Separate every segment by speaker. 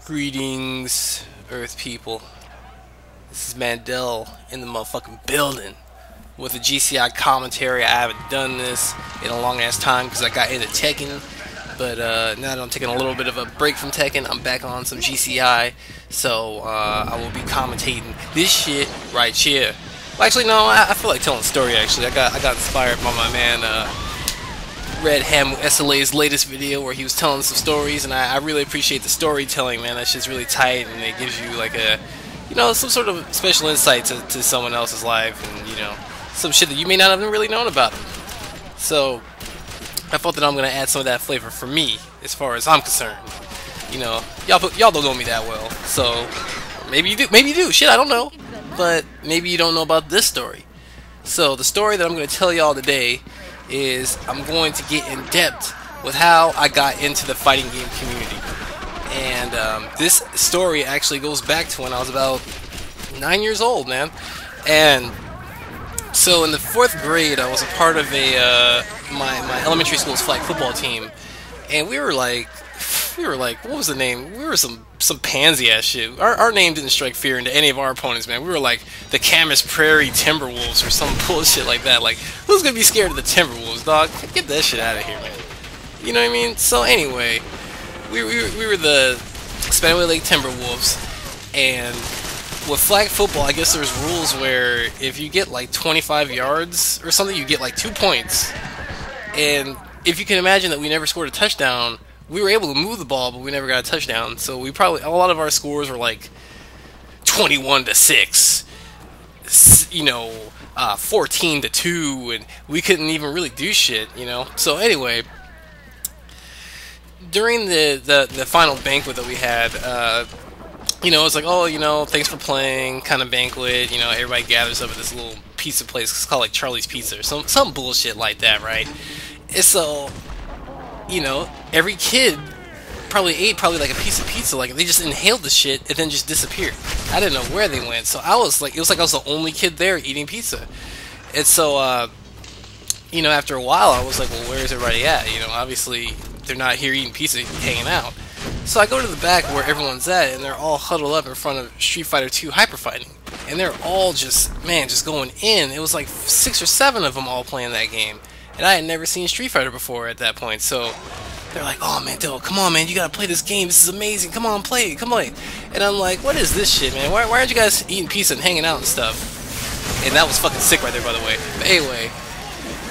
Speaker 1: Greetings, Earth people. This is Mandel in the motherfucking building with a GCI commentary. I haven't done this in a long ass time because I got into Tekken, but now that I'm taking a little bit of a break from Tekken, I'm back on some GCI, so I will be commentating this shit right here. Well, actually, no, I feel like telling a story. Actually, I got inspired by my man Red Ham SLA's latest video where he was telling some stories, and I really appreciate the storytelling, man. That shit's really tight, and it gives you like a, you know, some sort of special insight to someone else's life, and you know, some shit that you may not have really known about them. So I thought that I'm gonna add some of that flavor for me, as far as I'm concerned. You know, y'all don't know me that well, so maybe you do, maybe you do. Shit, I don't know, but maybe you don't know about this story. So the story that I'm gonna tell y'all today is I'm going to get in depth with how I got into the fighting game community. And this story actually goes back to when I was about 9 years old, man. And so in the 4th grade, I was a part of a my elementary school's flag football team, and we were like, what was the name? We were some pansy ass shit. Our name didn't strike fear into any of our opponents, man. We were like the Camas Prairie Timberwolves or some bullshit like that. Like, who's gonna be scared of the Timberwolves, dog? Get that shit out of here, man. You know what I mean? So anyway, we were the Spanaway Lake Timberwolves, and with flag football, I guess there's rules where if you get like 25 yards or something, you get like 2 points. And if you can imagine that we never scored a touchdown, we were able to move the ball, but we never got a touchdown. So we probably, a lot of our scores were like 21-6, you know, 14-2, and we couldn't even really do shit, you know. So anyway, during the final banquet that we had, you know, it's like, oh, you know, thanks for playing kind of banquet. You know, everybody gathers up at this little pizza place. It's called like Charlie's Pizza or some bullshit like that, right? And so, you know, every kid probably ate like a piece of pizza. Like, they just inhaled the shit and then just disappeared. I didn't know where they went. So I was like, it was like I was the only kid there eating pizza. And so, you know, after a while, I was like, well, where is everybody at? You know, obviously they're not here eating pizza, hanging out. So I go to the back where everyone's at, and they're all huddled up in front of Street Fighter 2 Hyper Fighting. And they're all just, man, just going in. It was like 6 or 7 of them all playing that game. And I had never seen Street Fighter before at that point, so they're like, oh man, Dill, come on man, you gotta play this game, this is amazing, come on, play it, come on. And I'm like, what is this shit, man? Why aren't you guys eating pizza and hanging out and stuff? And that was fucking sick right there, by the way. But anyway,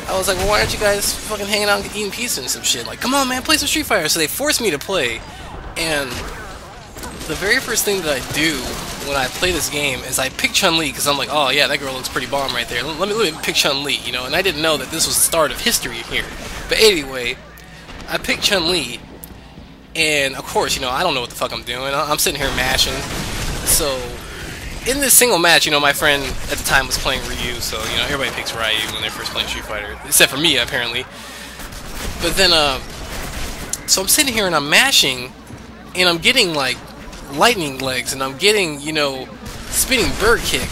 Speaker 1: I was like, well, why aren't you guys fucking hanging out and eating pizza and some shit? Like, come on man, play some Street Fighter. So they forced me to play, and the very first thing that I do when I play this game is I pick Chun-Li, because I'm like, oh yeah, that girl looks pretty bomb right there. Let me pick Chun-Li, you know, and I didn't know that this was the start of history here. But anyway, I pick Chun-Li, and of course, you know, I don't know what the fuck I'm doing. I'm sitting here mashing. So, in this single match, you know, my friend at the time was playing Ryu, so, you know, everybody picks Ryu when they're first playing Street Fighter, except for me, apparently. But then, so I'm sitting here and I'm mashing, and I'm getting, like, lightning legs, and I'm getting, you know, spinning bird kick,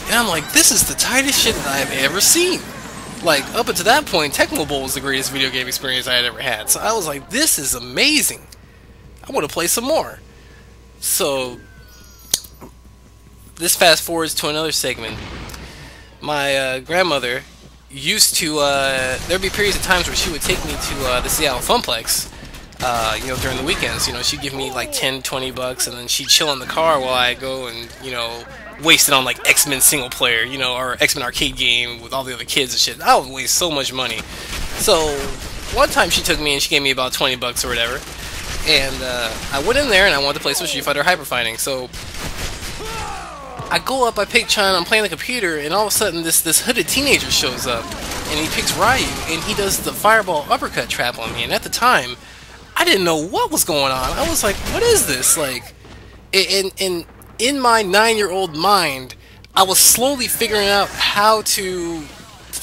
Speaker 1: and I'm like, this is the tightest shit that I've ever seen. Like, up until that point, Tecmo Bowl was the greatest video game experience I had ever had, so I was like, this is amazing, I want to play some more. So this fast forwards to another segment. My grandmother used to, there'd be periods of times where she would take me to the Seattle Funplex, you know, during the weekends. You know, she'd give me like 10, 20 bucks, and then she'd chill in the car while I go and, you know, waste it on like X-Men single player, you know, or X-Men arcade game with all the other kids and shit. I would waste so much money. So one time she took me and she gave me about 20 bucks or whatever, and I went in there and I wanted to play some Street Fighter Hyper Fighting. So I go up, I pick Chun, I'm playing the computer, and all of a sudden this hooded teenager shows up, and he picks Ryu, and he does the fireball uppercut trap on me. And at the time, I didn't know what was going on. I was like, what is this? Like, in my 9-year-old mind, I was slowly figuring out how to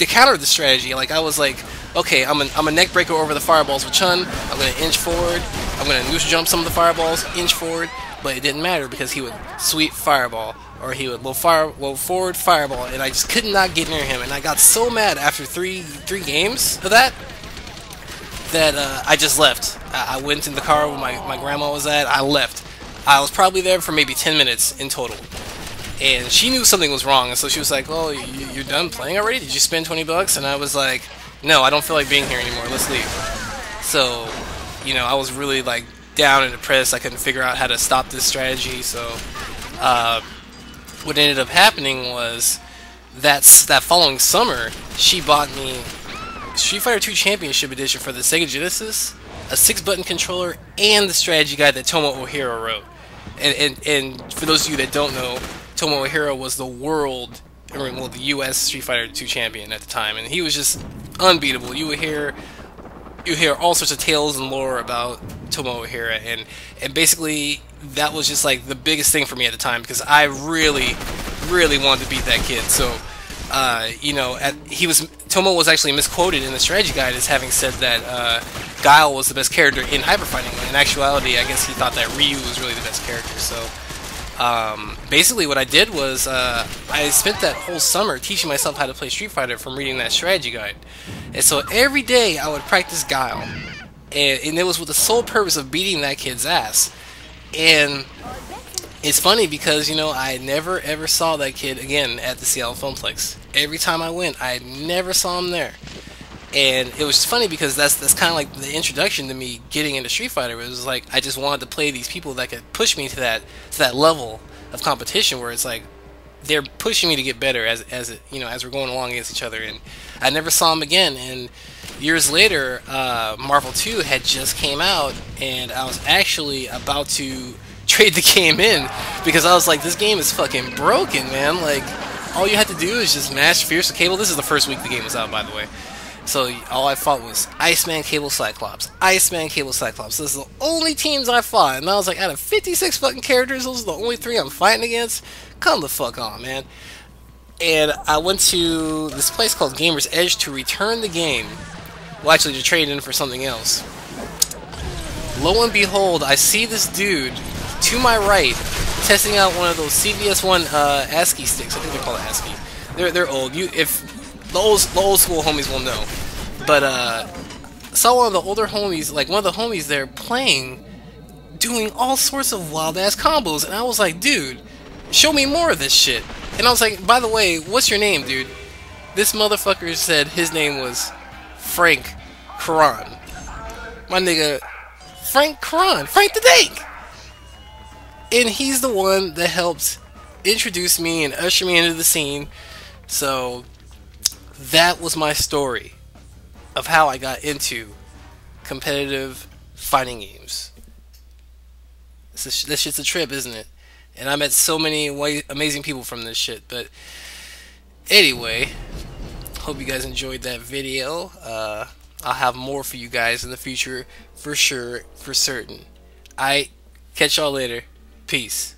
Speaker 1: counter the strategy. Like, I was like, okay, I'm a neck breaker over the fireballs with Chun, I'm going to inch forward, I'm going to neutral jump some of the fireballs, inch forward, but it didn't matter because he would sweep fireball, or he would low forward fireball, and I just could not get near him. And I got so mad after three games of that, I just left. I went in the car where my grandma was at. I left. I was probably there for maybe 10 minutes in total. And she knew something was wrong, and so she was like, "Oh, you're done playing already? Did you spend 20 bucks?" And I was like, "No, I don't feel like being here anymore. Let's leave." So, I was really like down and depressed. I couldn't figure out how to stop this strategy. So, what ended up happening was that following summer, she bought me Street Fighter 2 Championship Edition for the Sega Genesis, a 6-button controller, and the strategy guide that Tomo Ohira wrote. And for those of you that don't know, Tomo Ohira was the the U.S. Street Fighter 2 champion at the time, and he was just unbeatable. You hear all sorts of tales and lore about Tomo Ohira, and basically that was just like the biggest thing for me at the time, because I really, really wanted to beat that kid. So, Tomo was actually misquoted in the strategy guide as having said that Guile was the best character in Hyper Fighting. When in actuality, I guess he thought that Ryu was really the best character. So, basically what I did was I spent that whole summer teaching myself how to play Street Fighter from reading that strategy guide. And so every day I would practice Guile, and it was with the sole purpose of beating that kid's ass. And it's funny because, I never ever saw that kid again at the Seattle Filmplex. Every time I went, I never saw him there. And it was just funny because that's kind of like the introduction to me getting into Street Fighter. It was like I just wanted to play these people that could push me to that level of competition where it's like they're pushing me to get better as we're going along against each other. And I never saw him again. And years later, Marvel 2 had just came out, and I was actually about to trade the game in because I was like, this game is fucking broken, man. Like, all you had to do is just mash Fierce with Cable. This is the first week the game was out, by the way. So all I fought was Iceman, Cable, Cyclops. Iceman, Cable, Cyclops. Those are the only teams I fought. And I was like, out of 56 fucking characters, those are the only 3 I'm fighting against? Come the fuck on, man. And I went to this place called Gamer's Edge to return the game. Well, actually, to trade in for something else. Lo and behold, I see this dude to my right testing out one of those CVS1 ASCII sticks. I think they call it ASCII. They're old. If the old school homies will know. But saw one of the older homies, like one of the homies there playing, doing all sorts of wild ass combos, and I was like, dude, show me more of this shit. And I was like, by the way, what's your name, dude? This motherfucker said his name was Frank Karan. My nigga, Frank Karan, Frank the Dank. And he's the one that helped introduce me and usher me into the scene. So that was my story of how I got into competitive fighting games. This shit's a trip, isn't it? And I met so many amazing people from this shit. But anyway, hope you guys enjoyed that video. I'll have more for you guys in the future, for sure, for certain. Alright, catch y'all later. Peace.